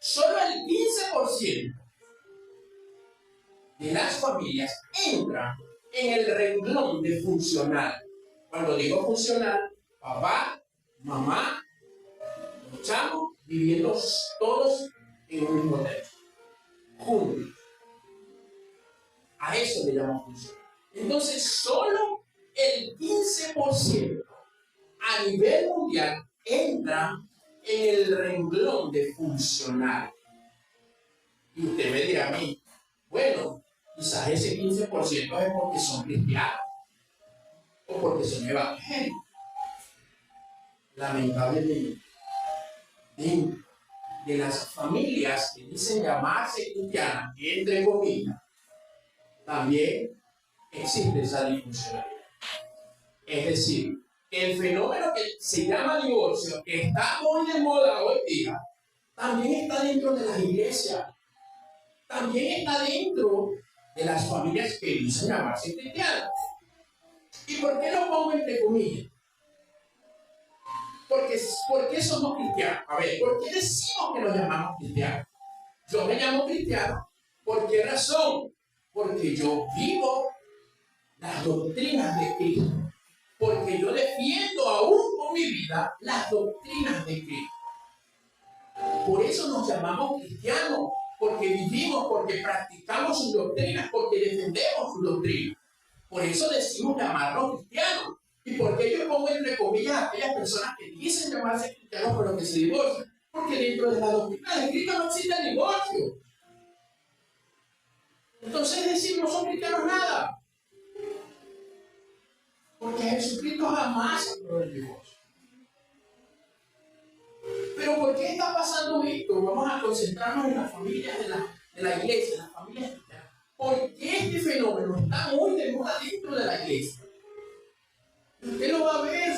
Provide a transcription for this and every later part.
Solo el 15% de las familias entran en el renglón de funcional. Cuando digo funcional, papá, mamá, los chamos viviendo todos en un mismo techo, juntos. A eso le llamamos funcional. Entonces, solo el 15% a nivel mundial entra en el renglón de funcional. Y usted me dirá a mí, bueno, quizás ese 15% es porque son cristianos o porque son evangélicos. Lamentablemente, dentro de las familias que dicen llamarse cristianas, entre comillas, también existe esa disfuncionalidad. Es decir, el fenómeno que se llama divorcio, que está muy de moda hoy día, también está dentro de las iglesias, también está dentro de las familias que dicen llamarse cristianas. ¿Y por qué lo pongo entre comillas? ¿Por qué somos cristianos? A ver, ¿por qué decimos que nos llamamos cristianos? Yo me llamo cristiano. ¿Por qué razón? Porque yo vivo las doctrinas de Cristo. Porque yo defiendo aún con mi vida las doctrinas de Cristo. Por eso nos llamamos cristianos. Porque vivimos, porque practicamos sus doctrinas, porque defendemos sus doctrinas. Por eso decimos llamarnos cristianos. ¿Y por qué yo pongo entre comillas a aquellas personas que dicen llamarse cristianos pero que se divorcian? Porque dentro de la doctrina de Cristo no existe el divorcio. Entonces decir no son cristianos nada. Porque Jesucristo jamás aprobó el divorcio. Pero ¿por qué está pasando esto? Vamos a concentrarnos en las familias de la iglesia, en las familias cristianas. ¿Por qué este fenómeno está muy de moda dentro de la iglesia? Usted lo va a ver,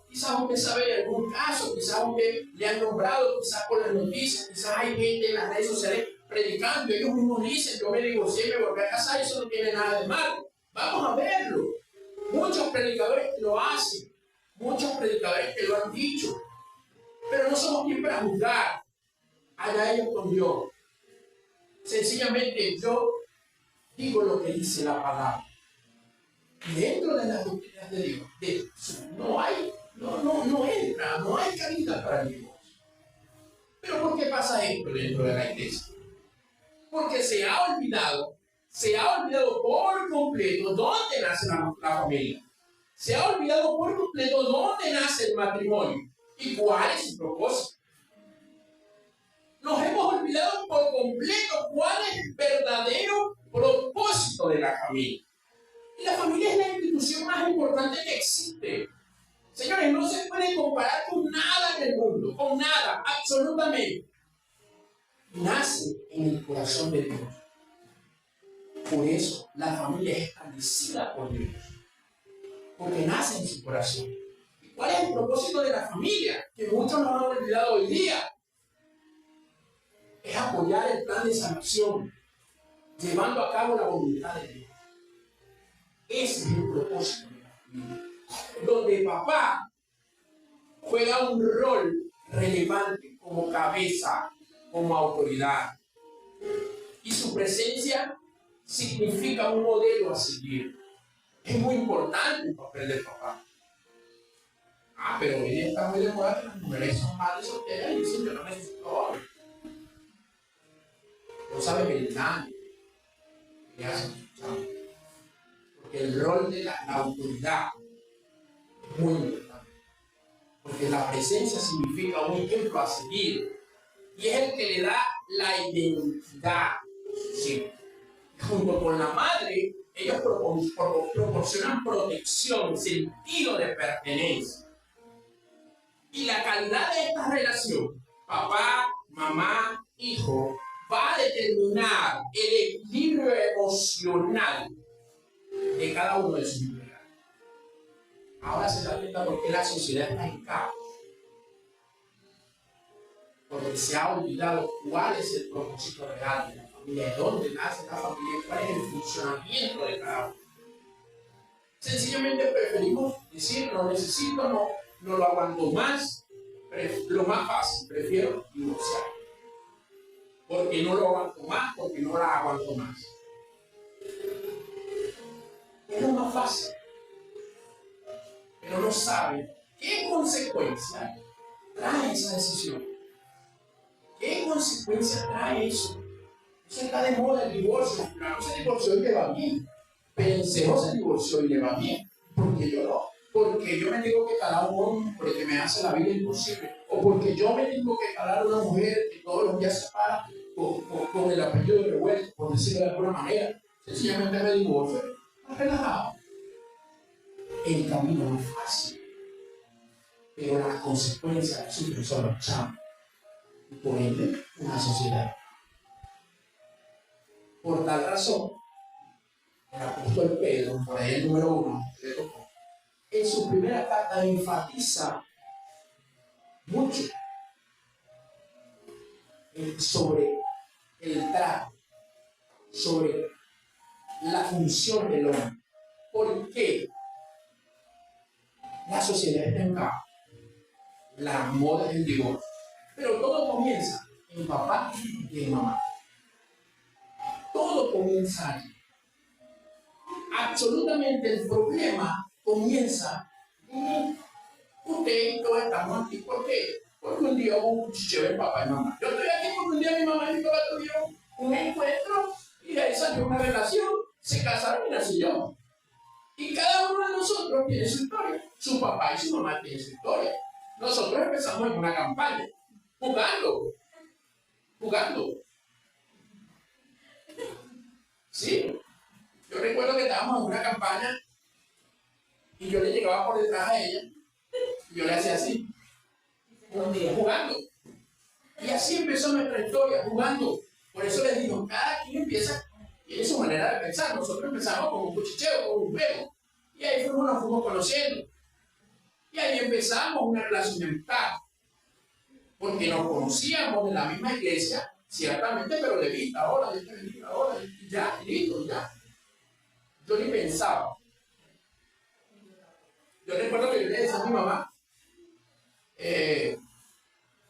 quizás usted sabe de algún caso, quizás usted le han nombrado, quizás por las noticias, quizás hay gente en las redes sociales predicando, ellos mismos dicen, yo me divorcié, me volví a casar, eso no tiene nada de malo. Vamos a verlo. Muchos predicadores lo hacen, muchos predicadores que lo han dicho, pero no somos quien para juzgar. Allá ellos con Dios. Sencillamente yo digo lo que dice la palabra. Dentro de las doctrinas de Dios, no entra, no hay cabida para el divorcio. Pero ¿por qué pasa esto dentro de la iglesia? Porque se ha olvidado por completo dónde nace la familia. Se ha olvidado por completo dónde nace el matrimonio y cuál es su propósito. Nos hemos olvidado por completo cuál es el verdadero propósito de la familia. Y la familia es la institución más importante que existe. Señores, no se puede comparar con nada en el mundo, con nada, absolutamente. Nace en el corazón de Dios. Por eso la familia es establecida por Dios. Porque nace en su corazón. ¿Y cuál es el propósito de la familia? Que muchos nos han olvidado hoy día. Es apoyar el plan de salvación, llevando a cabo la voluntad de Dios. Ese es el propósito de la familia. Donde papá juega un rol relevante como cabeza, como autoridad. Y su presencia significa un modelo a seguir. Es muy importante el papel del papá. Pero hoy está muy de moda que las mujeres son madres solteras y dicen yo no necesito hombre. No saben el daño que hacen sus chamos. Porque el rol de la autoridad es muy importante. Porque la presencia significa un ejemplo a seguir. Y es el que le da la identidad. Sí. Junto con la madre, ellos proporcionan protección, sentido de pertenencia. Y la calidad de esta relación, papá, mamá, hijo, va a determinar el equilibrio emocional de cada uno de sus integrantes. Ahora se da cuenta por qué la sociedad está en caos. Porque se ha olvidado cuál es el propósito real de la familia, de dónde nace la familia, cuál es el funcionamiento de cada uno. Sencillamente preferimos decir, no necesito, no lo aguanto más, lo más fácil, prefiero divorciar. porque no lo aguanto más, porque no la aguanto más. Es lo más fácil. Pero no sabe qué consecuencia trae esa decisión. ¿Qué consecuencia trae eso? Eso está de moda el divorcio. Claro, se divorció y le va bien. Penseo se divorció y le va bien. Porque yo no. Porque yo me tengo que calar a un hombre porque me hace la vida imposible. O porque yo me tengo que calar a una mujer que todos los días se para con el apellido de revuelto, por decirlo de alguna manera. Sencillamente me divorcio. Está relajado. El camino no es fácil. Pero las consecuencias de su persona son, y por ende, una sociedad. Por tal razón, el apóstol Pedro, por ahí el número 1, en su primera carta enfatiza mucho sobre el trato, sobre la función del hombre. ¿Por qué la sociedad está en caos? La moda del divorcio. Pero todo comienza en papá y en mamá. Todo comienza allí. Absolutamente el problema comienza en usted y todos estamos aquí. ¿Por qué? Porque un día hubo un cuchicheo de papá y mamá. Yo estoy aquí porque un día mi mamá y mi papá tuvieron un encuentro y de ahí salió una relación, se casaron y nací yo. Y cada uno de nosotros tiene su historia. Su papá y su mamá tienen su historia. Nosotros empezamos en una campaña, jugando. Sí. Yo recuerdo que estábamos en una campaña y yo le llegaba por detrás a ella y yo le hacía así, jugando. Y así empezó nuestra historia, jugando. Por eso les digo, cada quien empieza, tiene su manera de pensar. Nosotros empezamos con un cuchicheo, con un juego. Y ahí nos fuimos conociendo. Y ahí empezamos una relación de amistad. Porque nos conocíamos de la misma iglesia, ciertamente, pero de vista, ahora, Dios te bendiga, ahora, ya, listo, ya. Yo ni pensaba. Yo recuerdo que yo le decía a mi mamá,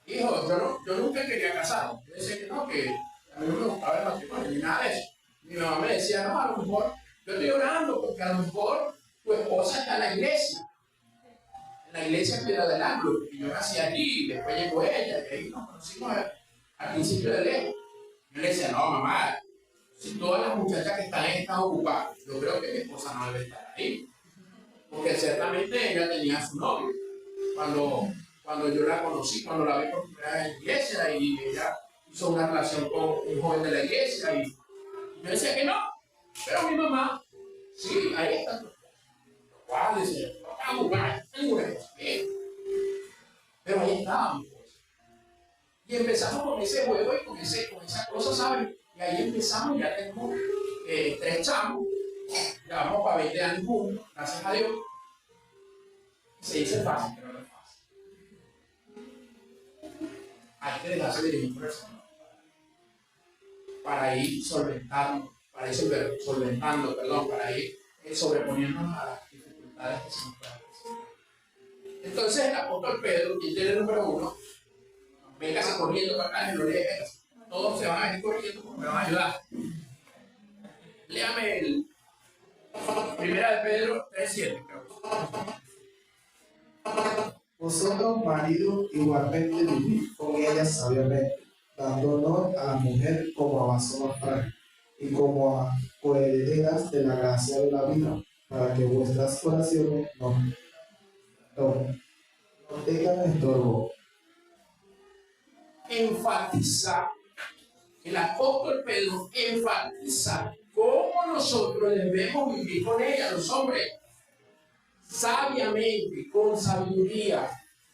hijo, yo nunca quería casarme. Yo decía que no, que a mí no me gustaba el matrimonio, ni nada de eso. Mi mamá me decía, no, a lo mejor, yo estoy orando porque a lo mejor tu esposa está en la iglesia. En la iglesia Piedra del Ángulo, porque yo nací allí, después llegó ella, y ahí nos conocimos al principio de lejos. Yo le decía, no, mamá, si todas las muchachas que están ahí están ocupadas, yo creo que mi esposa no debe estar ahí. Porque ciertamente ella tenía su novio. Cuando yo la conocí, cuando la vi por primera vez en la iglesia, y ella hizo una relación con un joven de la iglesia, y yo decía que no. Pero mi mamá, sí, ahí está tu esposa. ¿Cuál? Decía, no, ninguna cosa. Pero ahí estaba mi esposa. Y empezamos con ese juego y con esa cosa, ¿saben? Y ahí empezamos, ya tenemos 3 chamos, ya vamos para 20 años juntos, gracias a Dios. Se dice fácil, pero no es fácil. Hay que dejarse dirigir por el Señor para ir solventando, para ir sobreponiéndonos a las dificultades que se nos presentan. Entonces el apóstol Pedro, quien tiene el número 1, véngase corriendo para acá y no lee eso. Todos se van a venir corriendo porque me van a ayudar. Léame el Primera de Pedro 3:7, creo. Vosotros, maridos, igualmente vivid con ellas sabiamente, dando honor a la mujer como a vaso más frágil y como a coherederas de la gracia de la vida, para que vuestras oraciones no tengan estorbo. Enfatiza, el apóstol Pedro enfatiza cómo nosotros debemos vivir con ella, los hombres, sabiamente, con sabiduría.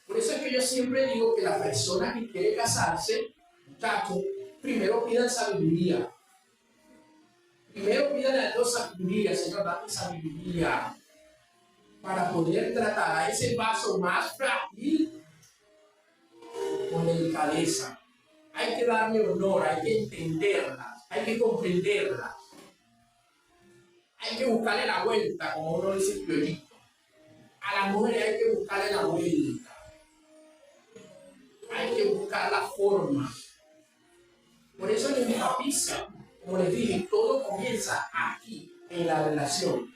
Por eso es que yo siempre digo que la persona que quiere casarse, muchachos, primero pidan sabiduría. Primero pidan a Dios sabiduría, Señor, dame sabiduría para poder tratar a ese vaso más frágil con delicadeza. Hay que darle honor, hay que entenderlas, hay que comprenderlas. Hay que buscarle la vuelta, como uno dice criollito. A las mujeres hay que buscarle la vuelta. Hay que buscar la forma. Por eso les enfatiza, como les dije, todo comienza aquí, en la relación.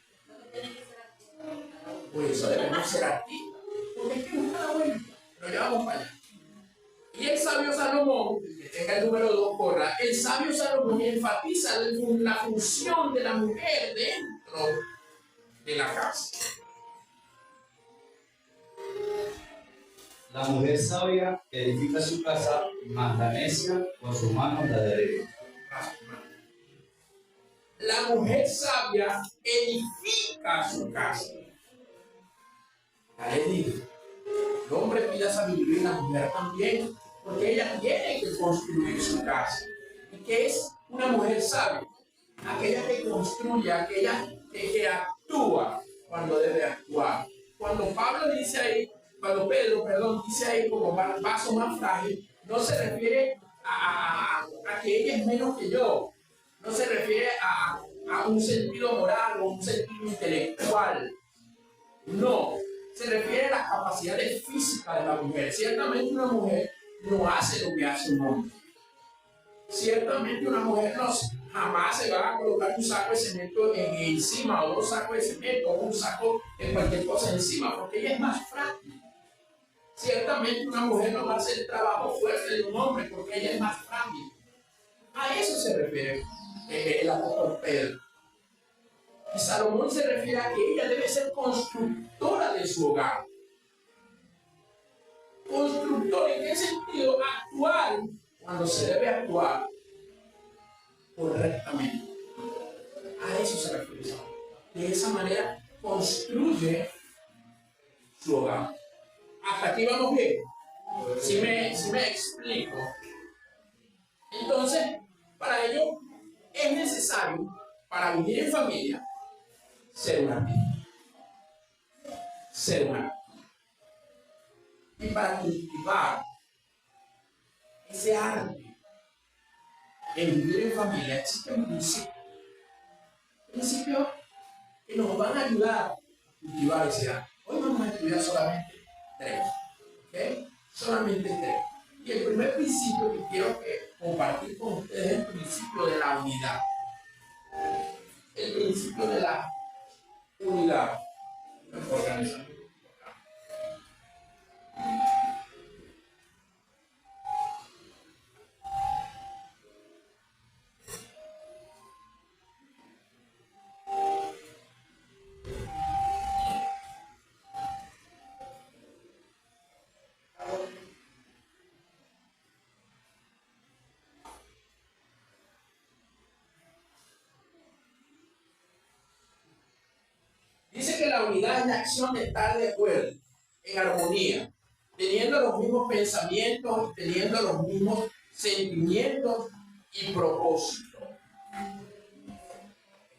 Por eso debemos ser activos, porque es que busca la vuelta, pero ya vamos para allá. Y el sabio Salomón, que tenga el número 2, corra, el sabio Salomón enfatiza la función de la mujer dentro de la casa. La mujer sabia edifica su casa, mas la necia con sus manos la derriba. La mujer sabia edifica su casa. Ya les dije, el hombre pide sabiduría y la mujer también, porque ella tiene que construir su casa. ¿Y qué es una mujer sabia? Aquella que construye, aquella que actúa cuando debe actuar. Cuando Pedro, dice ahí como vaso más frágil, no se refiere a que ella es menos que yo. No se refiere a un sentido moral o un sentido intelectual. No, se refiere a las capacidades físicas de la mujer. Ciertamente una mujer no hace lo que hace un hombre. Ciertamente una mujer jamás se va a colocar un saco de cemento encima, o dos sacos de cemento, o un saco de cualquier cosa encima, porque ella es más frágil. Ciertamente una mujer no va a hacer el trabajo fuerte de un hombre, porque ella es más frágil. A eso se refiere el apóstol Pedro. Y Salomón se refiere a que ella debe ser constructora de su hogar. Constructora, ¿en qué sentido? Actuar cuando se debe actuar correctamente. A eso se refiere Salomón. De esa manera construye su hogar. Hasta aquí vamos bien. Si me explico. Entonces, para ello es necesario, para vivir en familia, ser una vida. Ser una vida. Y para cultivar ese arte en vivir en familia existe un principio que nos van a ayudar a cultivar ese arte. Hoy vamos a estudiar solamente 3, ¿ok? Solamente 3. Y el primer principio que quiero compartir con ustedes es el principio de la unidad. El principio de la unidad. Dice que la unidad es la acción de estar de acuerdo, en armonía, teniendo los mismos pensamientos, teniendo los mismos sentimientos y propósitos.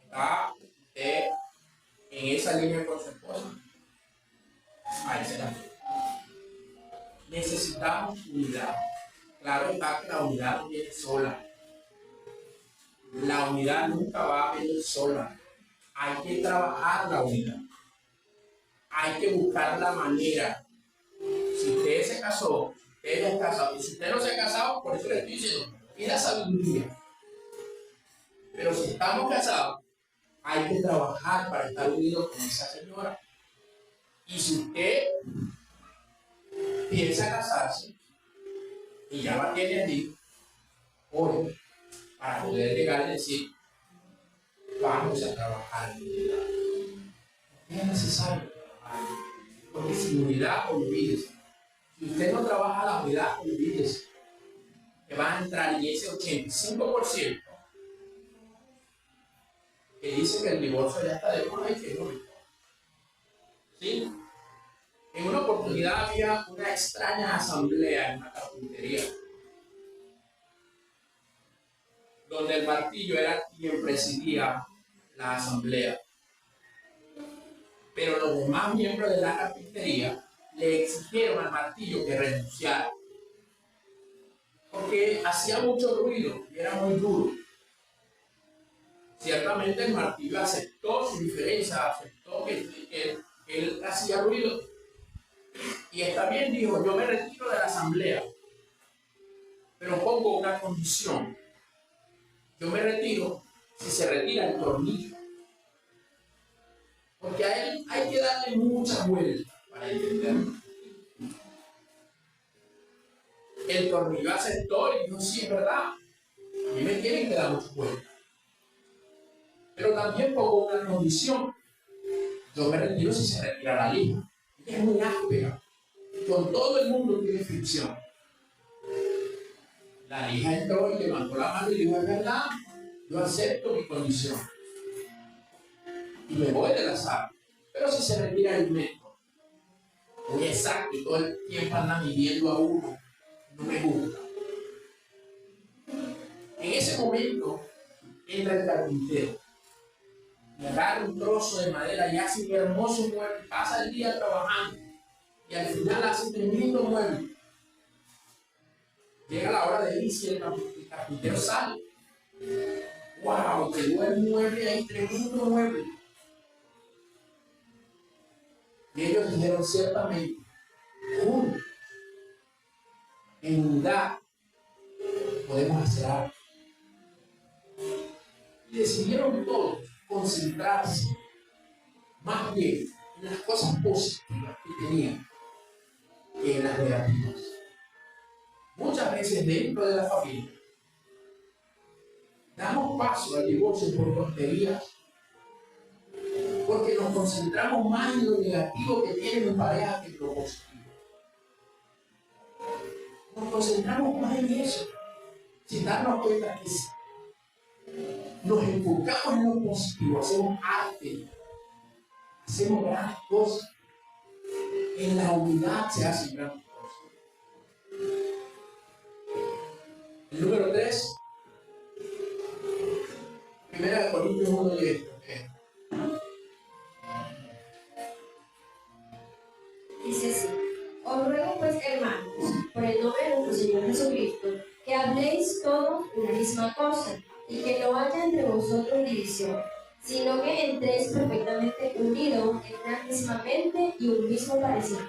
¿Está usted en esa línea con su esposa? Ahí se la ve. Necesitamos unidad. Claro está que la unidad no viene sola. La unidad nunca va a venir sola. Hay que trabajar la unidad. Hay que buscar la manera. Si usted se casó, usted ya es casado. Y si usted no se ha casado, por eso le estoy diciendo, pida sabiduría. Pero si estamos casados, hay que trabajar para estar unidos con esa señora. Y si usted piensa casarse y ya la tiene allí, ore para poder llegar y decir, vamos a trabajar en unidad. Es necesario trabajar, porque sin unidad, olvídese. Si usted no trabaja la unidad, olvídese que va a entrar en ese 85% que dice que el divorcio ya está de moda y que no. ¿Sí? En una oportunidad había una extraña asamblea en una carpintería, donde el martillo era quien presidía la asamblea. Pero los demás miembros de la carpintería le exigieron al martillo que renunciara, porque hacía mucho ruido y era muy duro. Ciertamente el martillo aceptó su diferencia, aceptó que él hacía ruido. Y está bien, dijo, yo me retiro de la asamblea, pero pongo una condición. Yo me retiro si se retira el tornillo. Porque a él hay que darle muchas vueltas para entenderlo. El tornillo aceptó y dijo, sí, es verdad. A mí me tienen que dar muchas vueltas. Pero también pongo una condición. Yo me retiro si se retira la lija. Ella es muy áspera. Con todo el mundo tiene fricción. La lija entró y levantó la mano y dijo, es verdad, yo acepto mi condición. Y me voy de la sala. Pero si se retira el método, muy exacto, y todo el tiempo anda midiendo a uno, no me gusta. En ese momento entra el carpintero y agarra un trozo de madera y hace un hermoso mueble, pasa el día trabajando y al final hace un tremendo mueble. Llega la hora de irse y el carpintero sale. ¡Wow! Quedó el mueble ahí, tremendo mueble. Y ellos dijeron ciertamente, en unidad podemos hacer algo. Y decidieron todos concentrarse más bien en las cosas positivas que tenían que en las negativas. Muchas veces dentro de la familia damos paso al divorcio por tonterías porque nos concentramos más en lo negativo que tiene mi pareja que en lo positivo. Nos concentramos más en eso sin darnos cuenta que sí. Nos enfocamos en lo positivo, hacemos arte, hacemos grandes cosas. En la unidad se hacen grandes cosas. El número 3, 1 Corintios 1:10. Dice así: os ruego pues, hermanos, por el nombre de nuestro Señor Jesucristo, que habléis todos una misma cosa, y que no haya entre vosotros división, sino que entréis perfectamente unidos en una misma mente y un mismo parecer.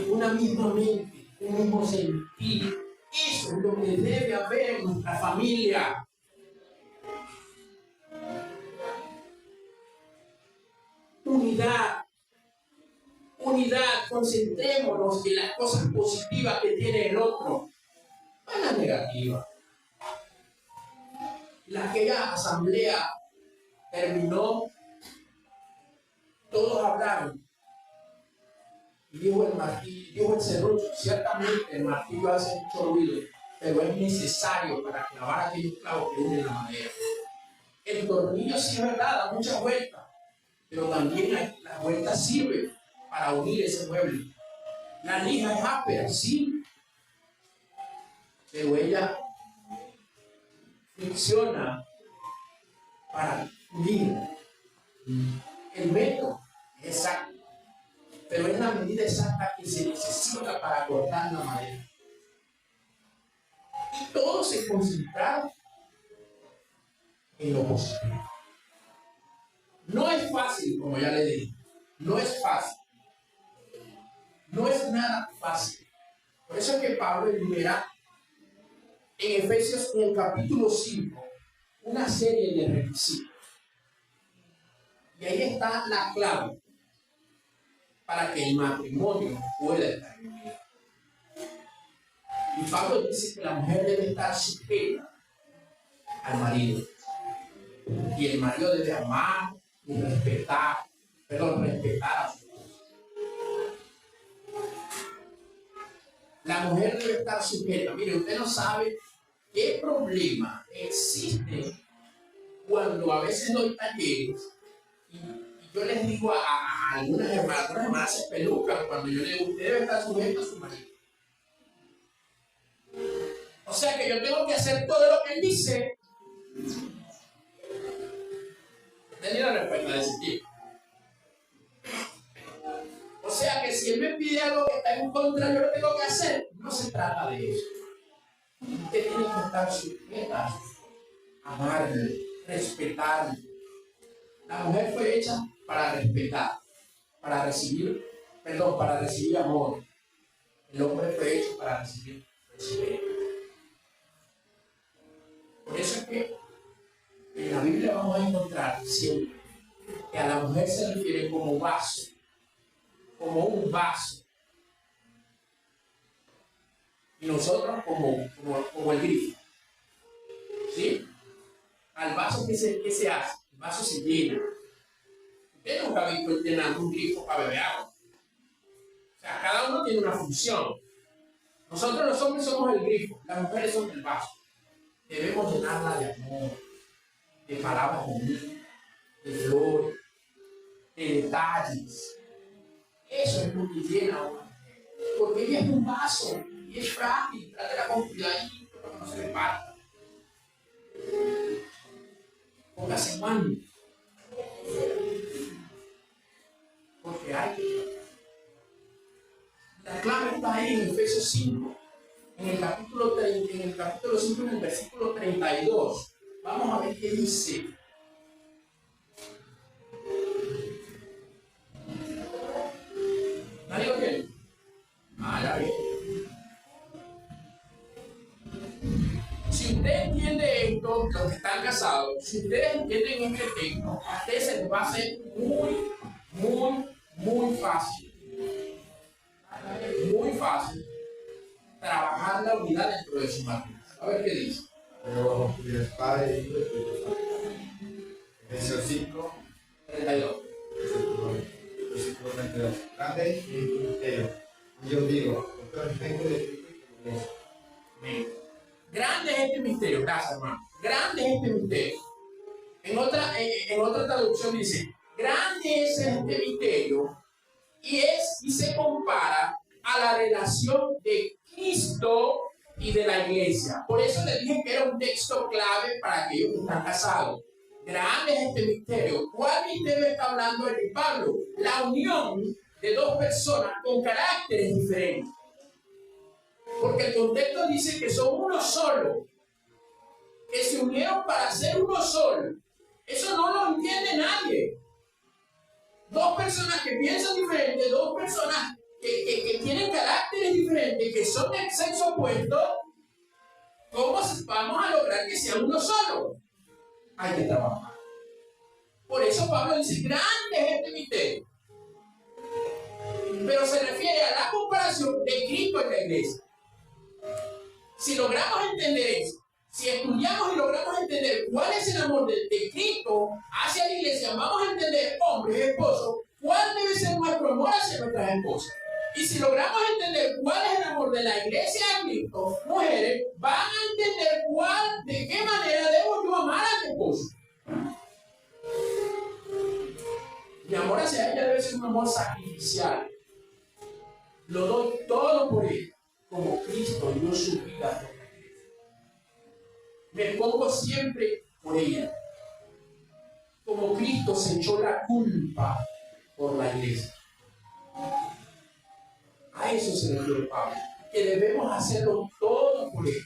Una misma mente, un mismo sentir. Eso es lo que debe haber en nuestra familia. Unidad. Unidad, concentrémonos en las cosas positivas que tiene el otro, no en las negativas. Aquella asamblea terminó, todos hablaron. Y dijo el serrucho, ciertamente el martillo hace mucho ruido, pero es necesario para clavar aquellos clavos que unen la madera. El tornillo sí es verdad, da muchas vueltas, pero también las vueltas sirven para unir ese mueble. La lija es áspera, sí, pero ella funciona para unir. El método es exacto, pero es la medida exacta que se necesita para cortar la madera. Y todos se concentraron en lo positivo. No es fácil, como ya le dije, no es fácil. No es nada fácil. Por eso es que Pablo enumera en Efesios, en el capítulo 5, una serie de requisitos. Y ahí está la clave para que el matrimonio pueda estar unido. Y Pablo dice que la mujer debe estar sujeta al marido. Y el marido debe amar y respetar a su esposa. La mujer debe estar sujeta. Mire, usted no sabe qué problema existe cuando a veces doy talleres y yo les digo a algunas hermanas se pelucan cuando yo le digo, usted debe estar sujeto a su marido. O sea que yo tengo que hacer todo lo que él dice. Tenía la respuesta de ese tipo. O sea que si él me pide algo que está en contra, yo lo tengo que hacer. No se trata de eso. Usted tiene que estar sujeta, amarle, respetarle. La mujer fue hecha para respetar, para recibir amor. El hombre fue hecho para recibir respeto. Por eso es que la Biblia vamos a encontrar siempre que a la mujer se refiere como vaso, como un vaso. Y nosotros como el grifo. ¿Sí? Al vaso, ¿qué se hace? El vaso se llena. Usted nunca ha visto llenando un grifo para beber agua. O sea, cada uno tiene una función. Nosotros los hombres somos el grifo, las mujeres son el vaso. Debemos llenarla de amor, de palabras bonitas, de flores, de detalles. Eso es lo que llena a una mujer. Porque ella es un vaso y es frágil, trátela con cuidadito para que no se le parta. Póngase en mano. Porque hay que. La clave está ahí en Efesios 5, en el capítulo 5, en el versículo 32. Vamos a ver qué dice. ¿Nadie lo tiene? Ya ve. Si usted entiende esto, los que están casados, si ustedes entienden este texto, a ustedes se les va a hacer muy fácil. Muy fácil trabajar la unidad dentro de su matrimonio. A ver qué dice. Pero el Padre, Hijo y Espíritu Santo. Efesios 5, 32. versículo 32. Grande es mi misterio. Y yo digo, doctor, gente de Cristo y de iglesia. Amén. Grande es este misterio, gracias hermano. Grande es este misterio. En otra traducción dice, grande es este misterio y se compara a la relación de Cristo y de la iglesia. Por eso les dije que era un texto clave para aquellos que están casados. Grande es este misterio. ¿Cuál misterio está hablando el Pablo? La unión de dos personas con caracteres diferentes. Porque el contexto dice que son uno solo, que se unieron para ser uno solo. Eso no lo entiende nadie. Dos personas que piensan diferente, dos personas que tienen caracteres diferentes, que son del sexo opuesto, ¿cómo vamos a lograr que sean uno solo? Hay que trabajar. Por eso Pablo dice, grande es este misterio. Pero se refiere a la comparación de Cristo en la iglesia. Si logramos entender eso, si estudiamos y logramos entender cuál es el amor de Cristo hacia la iglesia, vamos a entender, hombres, esposos, cuál debe ser nuestro amor hacia nuestras esposas. Y si logramos entender cuál es el amor de la iglesia a Cristo, mujeres, van a entender de qué manera debo yo amar a mi esposo. Mi amor hacia ella debe ser un amor sacrificial. Lo doy todo por ella, como Cristo dio su vida por la iglesia. Me pongo siempre por ella, como Cristo se echó la culpa por la iglesia. A eso se refiere Pablo, que debemos hacerlo todo por él.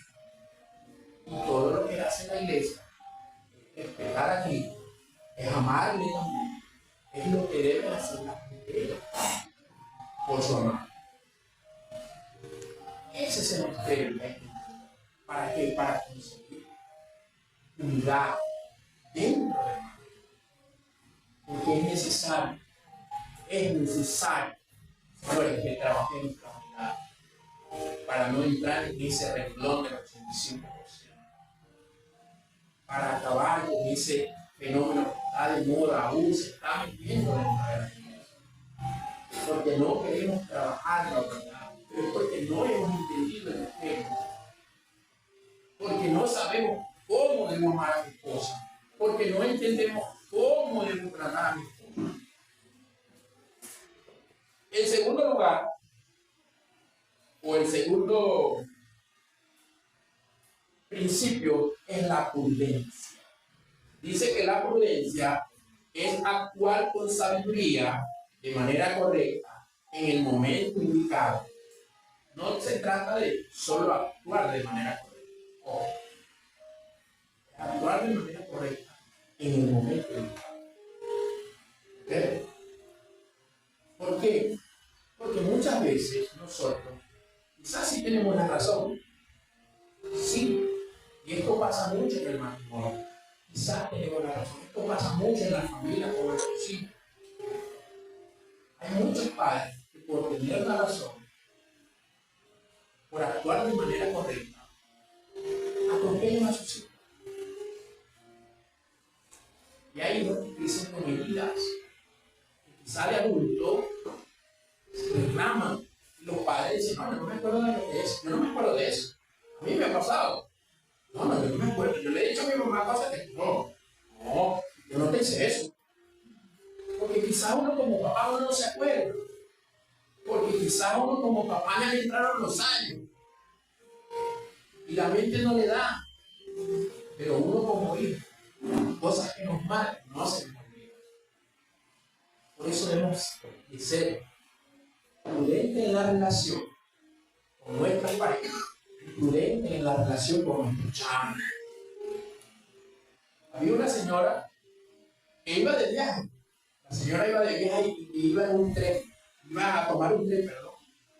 Y todo lo que hace la iglesia es respetar a Cristo, es amarle también, es lo que deben hacer las mujeres por su amor. Ese es el misterio. ¿Para qué? Para conseguir unidad dentro del matrimonio. Porque es necesario, señores, que trabajemos la unidad para no entrar en ese renglón del 85%, para acabar con ese fenómeno que está de moda aún, se está metiendo dentro de la iglesia. Porque no queremos trabajar la unidad, pero es porque no hemos entendido el tema, porque no sabemos cómo debemos amar a mi esposa, porque no entendemos cómo debemos tratar a mi esposa. En segundo lugar, o el segundo principio es la prudencia. Dice que la prudencia es actuar con sabiduría de manera correcta en el momento indicado. No se trata de solo actuar de manera correcta. Ojo. Actuar de manera correcta en el momento indicado. ¿Okay? ¿Por qué? Porque muchas veces nosotros, quizás sí tenemos la razón, sí, y esto pasa mucho en el matrimonio. Quizás tenemos la razón. Esto pasa mucho en la familia con nuestros hijos. Hay muchos padres que por tener la razón, por actuar de manera correcta, atropellan a sus hijos. Y hay hijos que crecen con heridas. Y quizás de adulto se reclaman. Y los padres dicen, no, no me acuerdo de lo que es. Yo no me acuerdo de eso. A mí me ha pasado. No, yo no me acuerdo. Yo le he dicho a mi mamá cosas que no, yo no te hice eso. Porque quizás uno como papá uno no se acuerda. Porque quizás uno como papá ya le entraron los años. Y la mente no le da. Pero uno como hijo, cosas que nos marcan, no se nos olvidan. Por eso debemos de ser prudentes en la relación con nuestras parejas, prudentes en la relación con nuestros chamos. Había una señora que iba de viaje. La señora iba de viaje y iba en un tren. Iba a tomar un tren, perdón.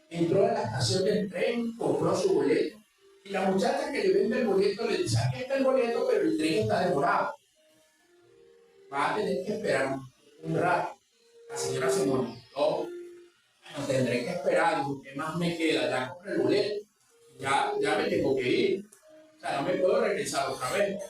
Entró a la estación del tren, compró su boleto. Y la muchacha que le vende el boleto le dice, aquí está el boleto, pero el tren está demorado. Va a tener que esperar un rato. La señora se molestó. Bueno, tendré que esperar. Dijo, ¿qué más me queda? Ya compré el boleto. Ya me tengo que ir. O sea, no me puedo regresar otra vez.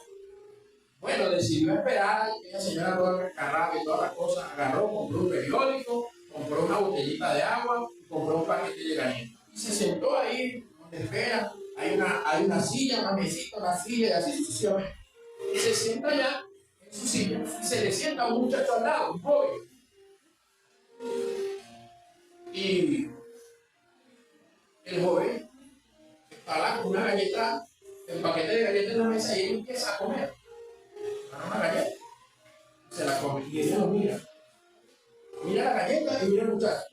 Bueno, decidió esperar. La señora toda descarrada y todas las cosas. Agarró, compró un periódico, compró una botellita de agua, compró un paquete de galletas. Y se sentó ahí, donde espera. Hay una silla, una mesita, una silla, y así sucesivamente. Y se sienta allá en su silla. Y se le sienta un muchacho al lado, un joven. Y el joven está con una galleta, el paquete de galletas en la mesa, y él empieza a comer. Agarra una galleta, se la come. Y ella lo mira. Mira la galleta y mira el muchacho.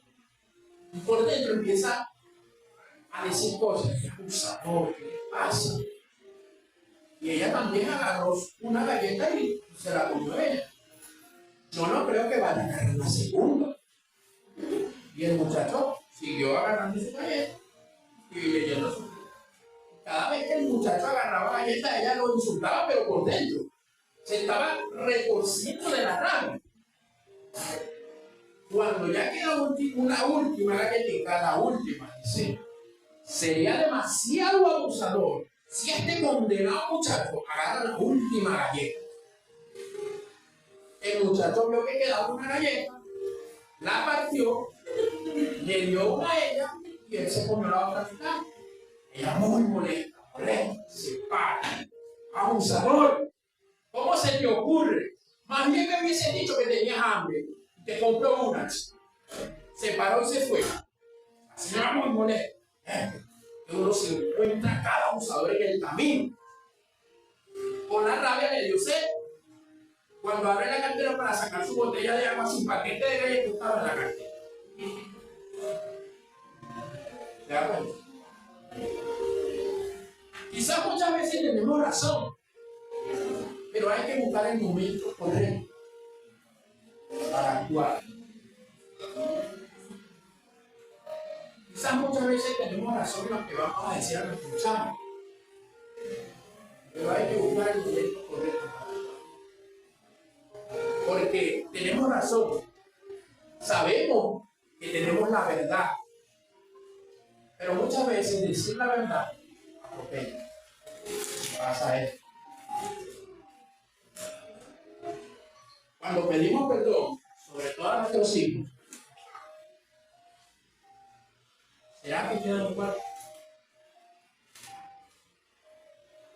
Y por dentro empieza a decir cosas, es abusador, ¿qué le pasa? Y ella también agarró una galleta y se la comió ella. Yo no creo que vaya a agarrar la segunda. Y el muchacho siguió agarrando su galleta y leyendo su libro. Cada vez que el muchacho agarraba galleta, ella lo insultaba, pero por dentro. Se estaba retorciendo de la rabia. Cuando ya queda una última galletita, la última, dice, sería demasiado abusador si este condenado muchacho agarra la última galleta. El muchacho vio que quedaba una galleta, la partió, le dio una a ella y él se comió la otra mitad. Ella muy molesta, se para. Abusador, ¿cómo se te ocurre? Más bien me hubiese dicho que tenías hambre y te compró una. Se paró y se fue. La señora muy molesta. Uno se encuentra cada abusador en el camino. Con la rabia le dio sed. Cuando abre la cartera para sacar su botella de agua, su paquete de galletas estaba en la cartera. ¿Se da cuenta? Quizás muchas veces tenemos razón, pero hay que buscar el momento correcto para actuar. Quizás muchas veces tenemos razón en lo que vamos a decir a nuestros chamos, pero hay que buscar el momento correcto para actuar. Porque tenemos razón, sabemos que tenemos la verdad, pero muchas veces decir la verdad atropella. Pasa esto. Cuando pedimos perdón, sobre todo a nuestros hijos, ¿será que quedan igual?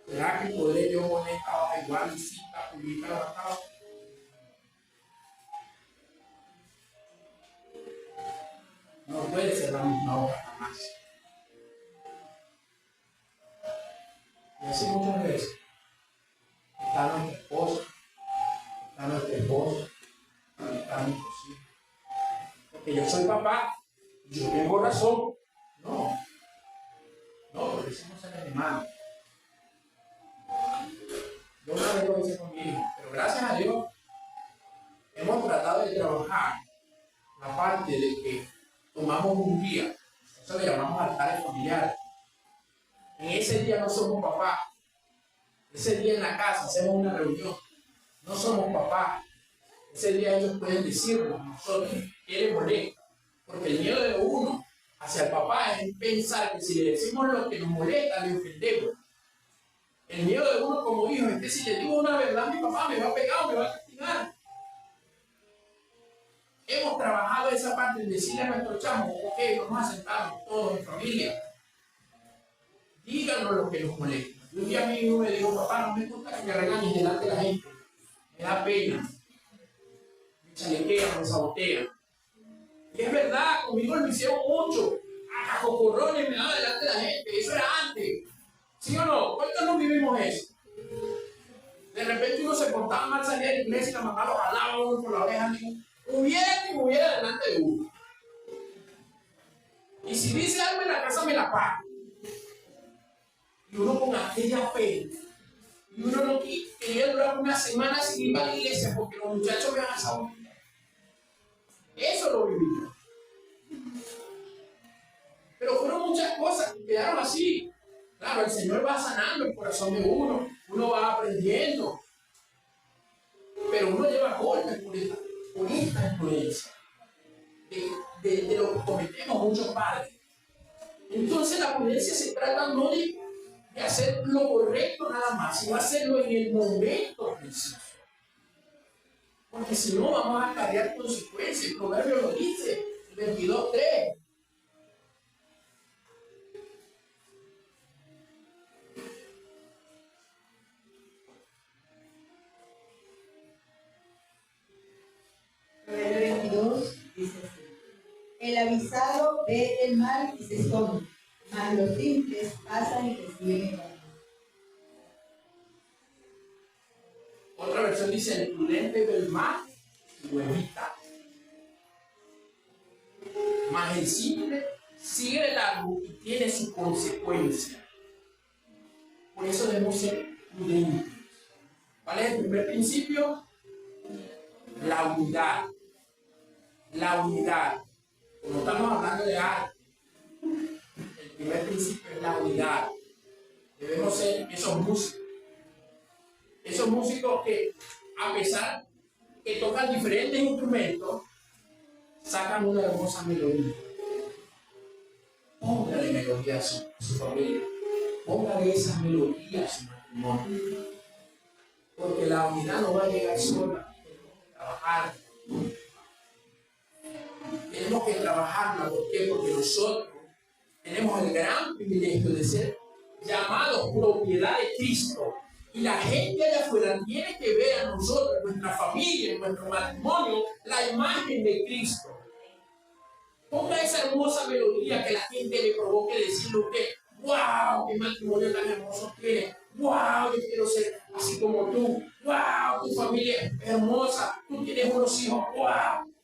¿Será que podré yo poner esta hoja igual y cita, publicar la hoja? No puede ser la misma hoja jamás. Y así muchas veces está nuestra esposa, está nuestro esposo, está nuestros hijos. Porque yo soy papá, yo tengo razón. No, porque somos el hermano. Yo una vez lo hice con mi hijo, pero gracias a Dios hemos tratado de trabajar la parte de que tomamos un día, eso le llamamos altares familiares. En ese día no somos papás, ese día en la casa hacemos una reunión No somos papás. Ese día ellos pueden decirnos a nosotros qué les molesta. Porque el miedo de uno hacia el papá es pensar que si le decimos lo que nos molesta, le ofendemos. El miedo de uno como hijo es que si le digo una verdad, mi papá me va a pegar o me va a castigar. Hemos trabajado esa parte en decirle a nuestros chamos, ok, vamos a sentarnos todos en familia. Díganos lo que nos molesta. Un día mi hijo me dijo, papá, no me gusta que me regañes delante de la gente. Me da pena. Me chalequean, me sabotean. Y es verdad, conmigo lo hicieron mucho. A cocorrones me daba delante de la gente. Eso era antes. ¿Sí o no? ¿Cuántos no vivimos eso? De repente uno se portaba mal, salía de la iglesia y la mamá lo jalaba uno por la oreja. Hubiera delante de uno. Y si dice algo en la casa, me la paga. Y uno con aquella pena. Y uno no quería durar una semana sin ir a la iglesia porque los muchachos me han asado. Eso lo vivimos. Pero fueron muchas cosas que quedaron así. Claro, el Señor va sanando el corazón de uno. Uno va aprendiendo. Pero uno lleva golpes por esta influencia de lo que cometemos muchos padres. Entonces la prudencia se trata no de hacer lo correcto nada más, sino hacerlo en el momento preciso. Porque si no vamos a acarrear consecuencias. El proverbio lo dice, 22:3. Proverbio 22 dice así: el avisado ve el mal y se esconde, mas los simples pasan y reciben el daño. Otra versión dice, el prudente ve el mal y lo evita. Mas el simple sigue el largo y tiene su consecuencia. Por eso debemos ser prudentes. ¿Cuál es el primer principio? La unidad. La unidad. No estamos hablando de algo. El primer principio es la unidad. Debemos ser esos músicos. Esos músicos que, a pesar que tocan diferentes instrumentos, sacan una hermosa melodía. Póngale melodía a su familia. Póngale esas melodías a su matrimonio. Porque la unidad no va a llegar sola. Tenemos que trabajar. Tenemos que trabajarla. ¿Por qué? Porque nosotros tenemos el gran privilegio de ser llamados propiedad de Cristo. Y la gente allá afuera tiene que ver a nosotros, en nuestra familia, en nuestro matrimonio, la imagen de Cristo. Ponga esa hermosa melodía que la gente le provoque decirle a usted, ¡wow! ¡Qué matrimonio tan hermoso tiene! ¡Wow! Yo quiero ser así como tú. ¡Wow! Tu familia es hermosa. Tú tienes unos hijos. ¡Wow!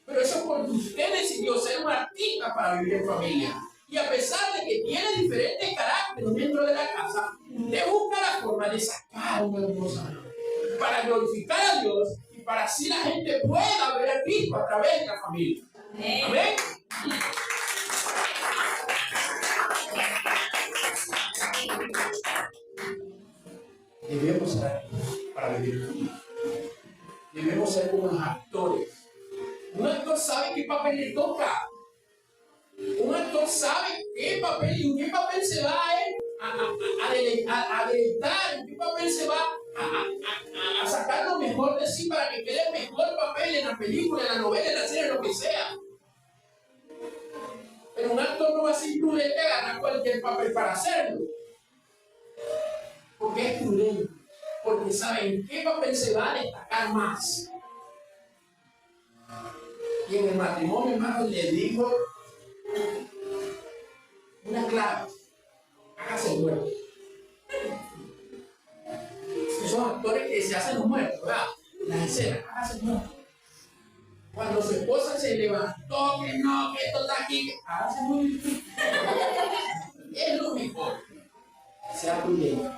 Pero eso es porque usted decidió ser un artista para vivir en familia. Y a pesar de que tiene diferentes caracteres dentro de la casa, usted busca la forma de sacar una hermosa melodía para glorificar a Dios y para así la gente pueda ver a Cristo a través de la familia. Amén. Debemos ser aquí para vivir juntos. Debemos ser como los actores. Un actor sabe qué papel le toca. Un actor sabe qué papel y en qué papel se va a él a deleitar, en qué papel se va a sacar lo mejor de sí para que quede el mejor papel en la película, en la novela, en la serie, lo que sea. Pero un actor no va a ser prudente a agarrar cualquier papel para hacerlo. Porque es prudente, porque sabe en qué papel se va a destacar más. Y en el matrimonio, hermano, le digo una clave: hágase el muerto. Esos actores que se hacen los muertos, ¿verdad? Las escenas, hágase el muerto. Cuando su esposa se levantó, que no, que esto está aquí, hágase el muerto. Es lo mejor. Sea prudente.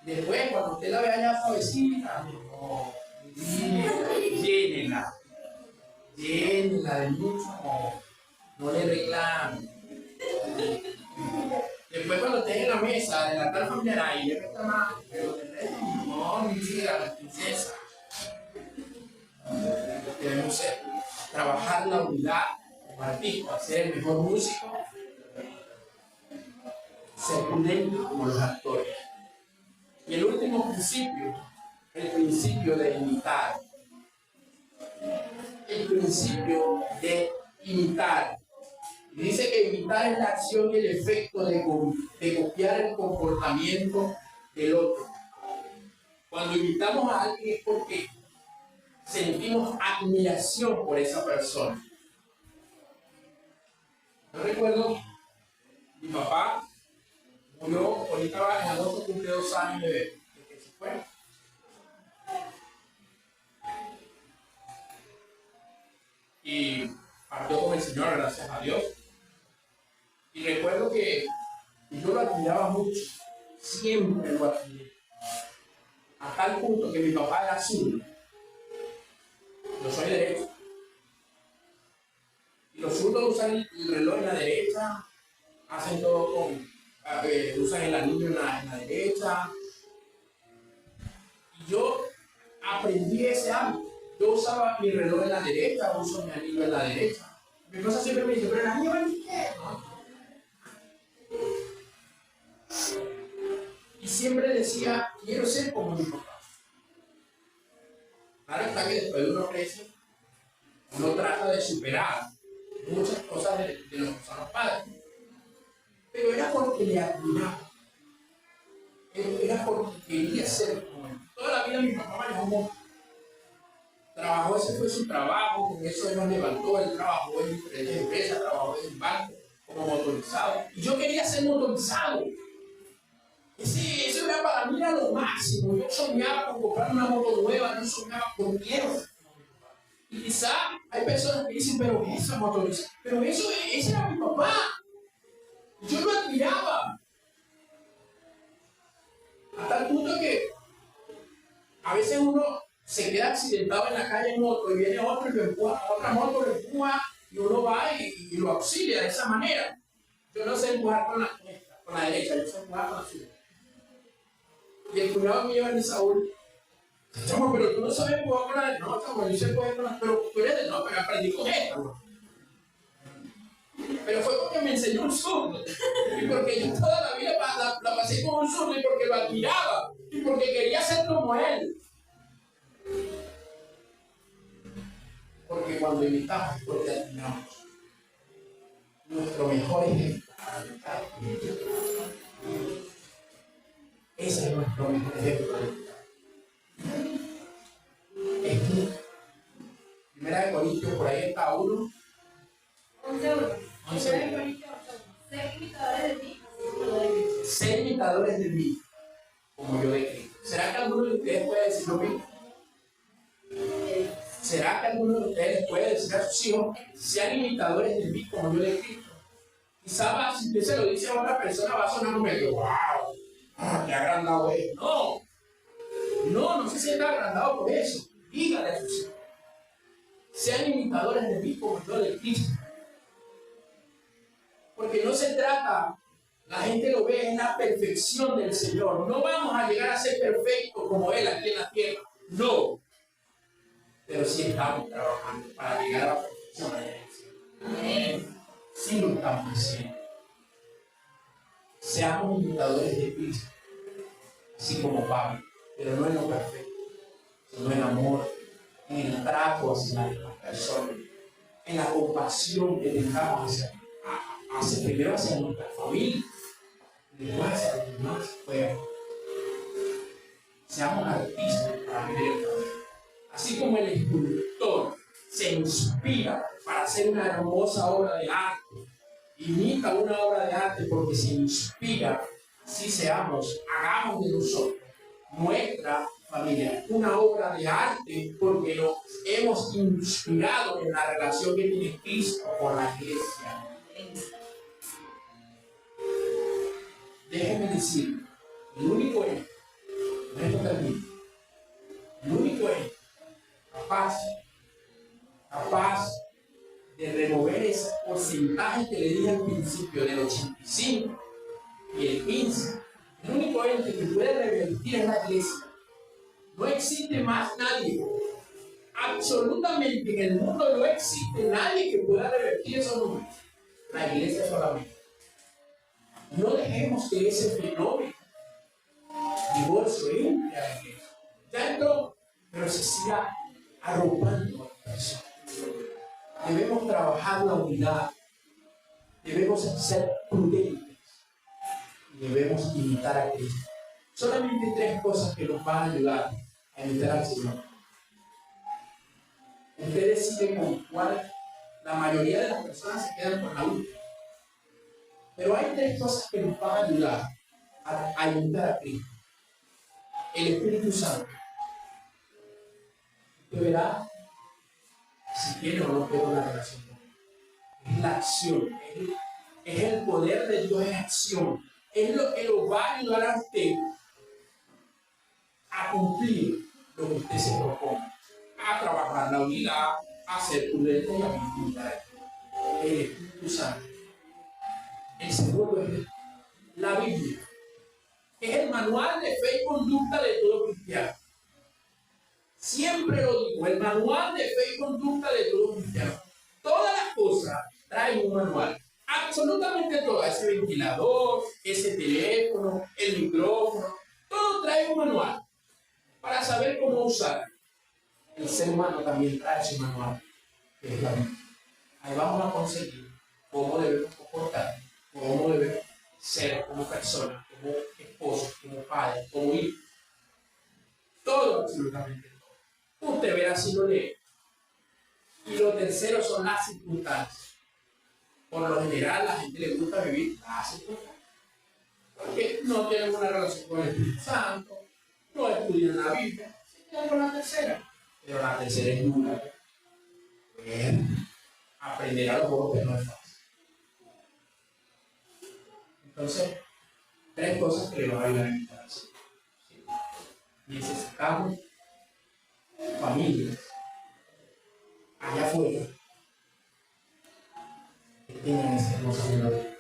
Después, cuando usted la vea ya suavecita, no, llénela de mucho amor. No le reclame. Después cuando estés en la mesa de la tal familiar, ahí ya está más, pero de resto, no, mi vida, la princesa. Debemos ser, trabajar la unidad como artista, ser el mejor músico, ser prudente como los actores. Y el último principio, el principio de imitar. El principio de imitar. Dice que imitar es la acción y el efecto de copiar el comportamiento del otro. Cuando imitamos a alguien es porque sentimos admiración por esa persona. Yo recuerdo, mi papá murió, ahorita en agosto cumple 2 años de que se fue. Y partió con el Señor, gracias a Dios. Y recuerdo que yo lo admiraba mucho, siempre lo admiré. A tal punto que mi papá era zurdo. Yo soy derecho. Y los zurdos usan el reloj en la derecha, hacen todo usan el anillo en la derecha. Y yo aprendí ese hábito. Yo usaba mi reloj en la derecha, uso mi anillo en la derecha. Mi esposa siempre me dice, pero el anillo es izquierdo. Y siempre decía, quiero ser como mi papá. Claro está que después de uno crece, uno trata de superar muchas cosas de los que son los padres. Pero era porque le admiraba. Era porque quería ser como él. Toda la vida mi papá manejó moto. Trabajó, ese fue su trabajo, con eso él nos levantó, él trabajó en diferentes empresas, trabajó en un banco como motorizado. Y yo quería ser motorizado. Eso era para mí era lo máximo. Yo soñaba con comprar una moto nueva, no soñaba con quiero. Y quizá hay personas que dicen, pero esa motorizada, pero ese era mi papá. Yo lo admiraba. A tal punto que a veces uno se queda accidentado en la calle en moto y viene otro y lo empuja, otra moto lo empuja y uno va y lo auxilia de esa manera. Yo no sé empujar con la derecha, yo sé empujar con la zurda. Y el cuñado mío en Saúl, chamo, pero tú no sabes empujar con la derecha. No, chamo, yo sé empujar con la, pero tú eres de no, pero aprendí con esta, bro. Pero fue porque me enseñó un zurdo. Y porque yo toda la vida la pasé con un zurdo y porque lo admiraba. Y porque quería ser como él. Porque cuando imitamos, porque admiramos. Nuestro mejor ejemplo. Ese es nuestro mejor ejemplo. Es que, Primera de Corintios, por ahí está 1. 11. Ser imitadores de mí, como yo de Cristo. ¿Será que alguno de ustedes puede decir lo mismo? ¿Será que alguno de ustedes puede decir a sus hijos, sean imitadores de mí, como yo de Cristo? Quizá si usted se lo dice a otra persona, va a sonar como medio, wow, qué agrandado es. No se sienta agrandado por eso. Dígale a sus hijos, sean imitadores de mí, como yo de Cristo. Porque no se trata, la gente lo ve en la perfección del Señor. No vamos a llegar a ser perfectos como Él aquí en la tierra. No. Pero sí estamos trabajando para llegar a la perfección de Él. Amén. Sí lo estamos haciendo. Seamos imitadores de Cristo, así como Pablo, pero no en lo perfecto, sino en amor, en el trato hacia las personas, en la compasión que tengamos primero hacia nuestra familia, después hacia los demás. Seamos artistas para vivir el camino. Así como el escultor se inspira para hacer una hermosa obra de arte, imita una obra de arte porque se inspira, así hagamos de nosotros, nuestra familia, una obra de arte porque nos hemos inspirado en la relación que tiene Cristo con la iglesia. Déjenme decir, el único es, el único es capaz de remover ese porcentaje que le dije al principio del 85 del 15. El único ente que puede revertir es la iglesia. No existe más nadie. Absolutamente en el mundo no existe nadie que pueda revertir esos números. La iglesia solamente. No dejemos que ese fenómeno, divorcio, entre a la iglesia. Ya entró, pero se siga arropando a la persona. Debemos trabajar la unidad. Debemos ser prudentes. Y debemos imitar a Cristo. Solamente 3 cosas que nos van a ayudar a imitar al Señor. Usted decide con cuál. La mayoría de las personas se quedan con la última. Pero hay 3 cosas que nos van a ayudar a imitar a Cristo. El Espíritu Santo. Usted verá si tiene o no tiene una relación con Él. Es la acción. Es el poder de Dios en acción. Es lo que lo va a ayudar a usted a cumplir lo que usted se propone. A trabajar la unidad, a ser prudente y a imitar el Espíritu Santo. El segundo es la Biblia, que es el manual de fe y conducta de todo cristiano. Siempre lo digo, el manual de fe y conducta de todo cristiano. Todas las cosas traen un manual. Absolutamente todo. Ese ventilador, ese teléfono, el micrófono, todo trae un manual para saber cómo usar. El ser humano también trae su manual, que es la Biblia. Ahí vamos a conseguir cómo debemos comportarnos, cómo debemos ser como personas, como esposos, como padres, como hijos. Todo, absolutamente todo. Usted verá si lo lee. Y lo tercero son las circunstancias. Por lo general, a la gente le gusta vivir las circunstancias. Porque no tienen una relación con el Espíritu Santo, no estudian la Biblia, se quedan con la tercera. Pero la tercera es dura. Aprender a los golpes no es fácil. Entonces, 3 cosas que le van a ayudar a evitar así. Necesitamos familias allá afuera que tengan esa hermosa melodía.